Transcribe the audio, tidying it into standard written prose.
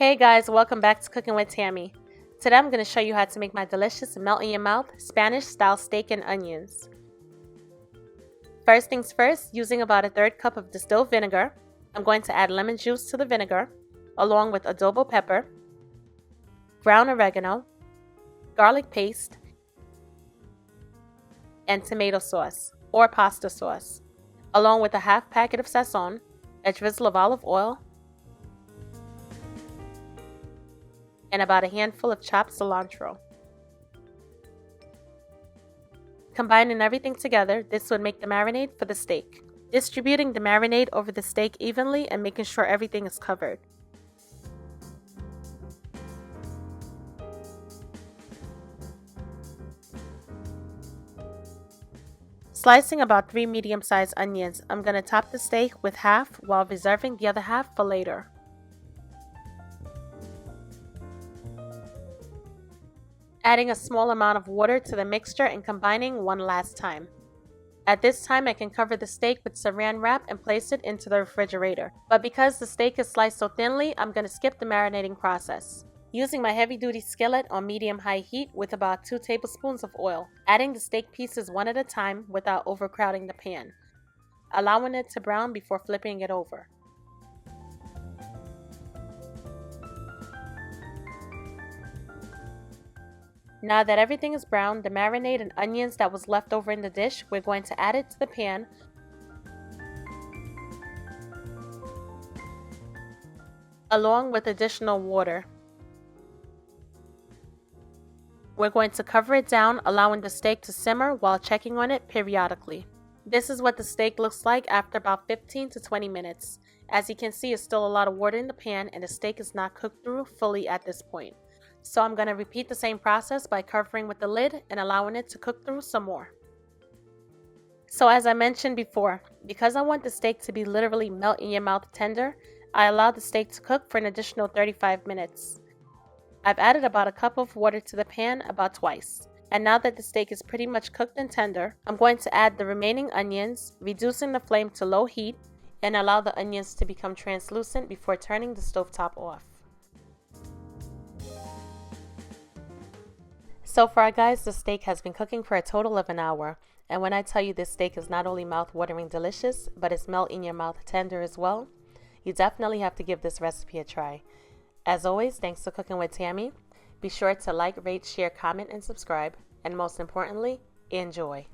Hey guys, welcome back to Cooking with Tammy. Today I'm going to show you how to make my delicious melt-in-your-mouth Spanish style steak and onions. First things first, using about a third cup of distilled vinegar, I'm going to add lemon juice to the vinegar, along with adobo pepper, ground oregano, garlic paste, and tomato sauce or pasta sauce, along with a half packet of sazon, a drizzle of olive oil, and about a handful of chopped cilantro. Combining everything together, this would make the marinade for the steak. Distributing the marinade over the steak evenly and making sure everything is covered. Slicing about 3 medium-sized onions, I'm going to top the steak with half while reserving the other half for later. Adding a small amount of water to the mixture and combining one last time. At this time, I can cover the steak with saran wrap and place it into the refrigerator. But because the steak is sliced so thinly, I'm going to skip the marinating process. Using my heavy-duty skillet on medium-high heat with about 2 tablespoons of oil, adding the steak pieces one at a time without overcrowding the pan, allowing it to brown before flipping it over. Now that everything is brown, the marinade and onions that was left over in the dish, we're going to add it to the pan, along with additional water. We're going to cover it down, allowing the steak to simmer while checking on it periodically. This is what the steak looks like after about 15 to 20 minutes. As you can see, there's still a lot of water in the pan and the steak is not cooked through fully at this point. So I'm going to repeat the same process by covering with the lid and allowing it to cook through some more. So as I mentioned before, because I want the steak to be literally melt in your mouth tender, I allowed the steak to cook for an additional 35 minutes. I've added about a cup of water to the pan about twice. And now that the steak is pretty much cooked and tender, I'm going to add the remaining onions, reducing the flame to low heat, and allow the onions to become translucent before turning the stovetop off. So far guys, the steak has been cooking for a total of an hour. And when I tell you this steak is not only mouth-watering delicious, but it's melt in your mouth tender as well, you definitely have to give this recipe a try. As always, thanks for cooking with Tammy. Be sure to like, rate, share, comment, and subscribe. And most importantly, enjoy.